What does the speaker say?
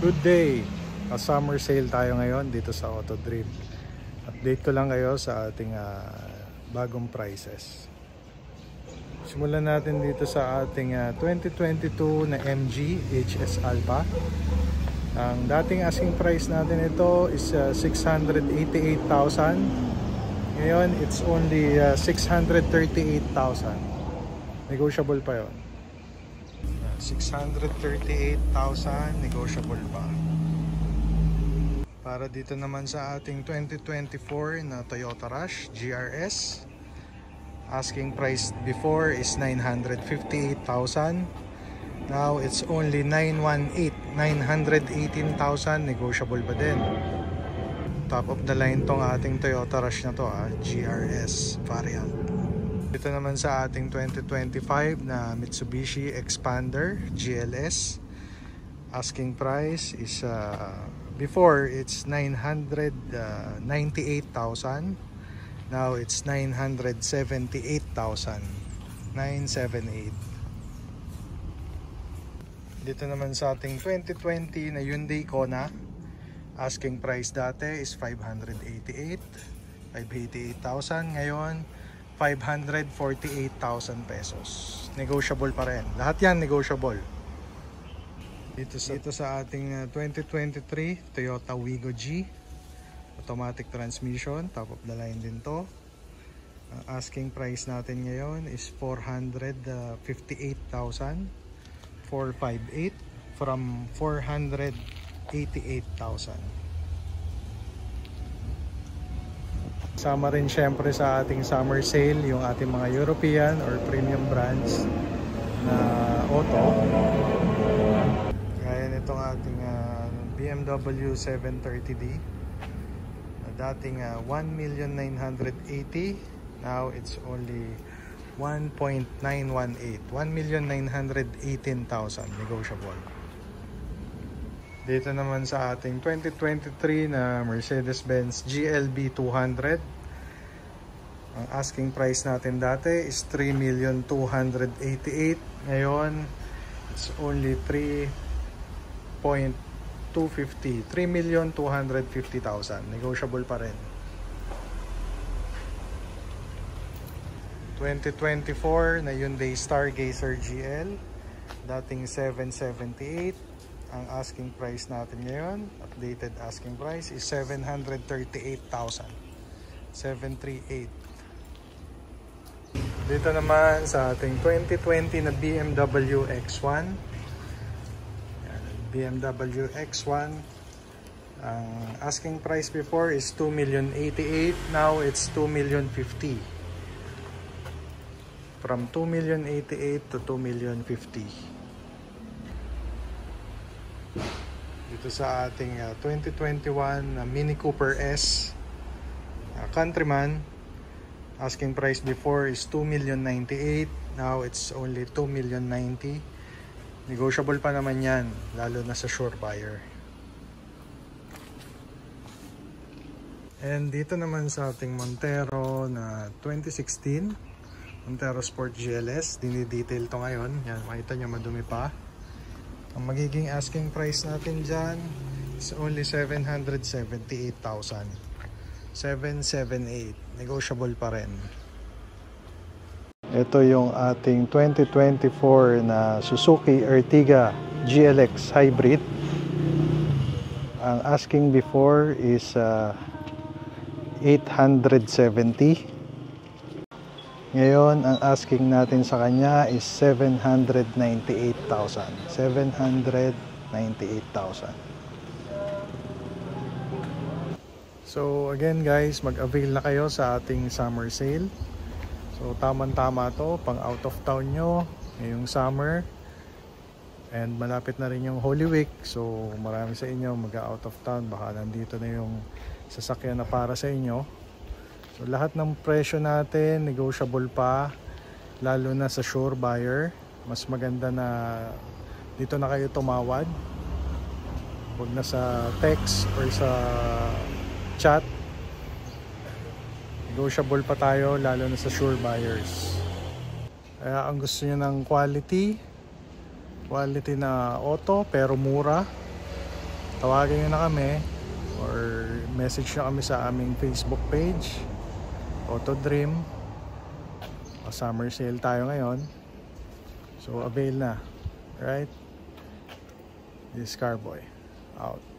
Good day! Summer sale tayo ngayon dito sa Auto Dream. Update ko lang kayo sa ating bagong prices. Simulan natin dito sa ating 2022 na MG HS Alpha. Ang dating asking price natin ito is 688,000. Ngayon it's only 638,000. Negotiable pa yon. 638,000 negotiable pa. Para dito naman sa ating 2024 na Toyota Rush GRS, asking price before is 958,000. Now it's only 918,000 negotiable pa din. Top of the line tong ating Toyota Rush na to, GRS variant. Dito naman sa ating 2025 na Mitsubishi Expander GLS, asking price is before it's 998,000. Now it's 978,000. 978. Dito naman sa ating 2020 na Hyundai Kona, asking price dati is 588,000. Ngayon 548,000 pesos. Negotiable pa rin. Lahat yan negotiable. Dito sa ating 2023 Toyota Wigo G, automatic transmission, top of the line din to. Ang asking price natin ngayon is 458,000. 458 from 488,000. Sama rin syempre sa ating summer sale yung ating mga European or premium brands na auto. Gaya nitong ating BMW 730D. Dating 1,980,000. Now it's only 1.918. 1,918,000 negotiable. Dito naman sa ating 2023 na Mercedes-Benz GLB 200. Ang asking price natin dati is 3,288,000. Ngayon, it's only 3,250,000. 3,250,000. Negotiable pa rin. 2024 na Hyundai Stargazer GL. Dating 778. Ang asking price natin ngayon, updated asking price is 738,000. 738. Dito naman sa ating 2020 na BMW X1. BMW X1. Ang asking price before is 2,088,000. Now it's 2,050,000. From 2,088,000 to 2,050,000. Dito sa ating 2021 Mini Cooper S Countryman, asking price before is 2,098,000. Now it's only 2,090,000. Negotiable pa naman yan, lalo na sa sure buyer. And dito naman sa ating Montero na 2016 Montero Sport GLS, dinidetail to ngayon. Yan, makita nyo madumi pa. Ang magiging asking price natin dyan is only 778,000. 778. Negotiable pa rin. Ito yung ating 2024 na Suzuki Ertiga GLX Hybrid. Ang asking before is 870. Ngayon, ang asking natin sa kanya is 798,000. 798,000. So again guys, mag-avail na kayo sa ating summer sale. So tamang-tama to, pang out of town nyo ngayong summer. And malapit na rin yung Holy Week. So marami sa inyo mag-out of town. Baka nandito na yung sasakyan na para sa inyo. So lahat ng presyo natin negotiable pa, lalo na sa sure buyer. Mas maganda na dito na kayo tumawad, huwag na sa text or sa chat. Negotiable pa tayo, lalo na sa sure buyers. Kaya ang gusto nyo ng quality na auto pero mura, tawagan nyo na kami or message nyo kami sa aming Facebook page, Auto Dream. Summer sale tayo ngayon, so avail na. Right, this Carboy out.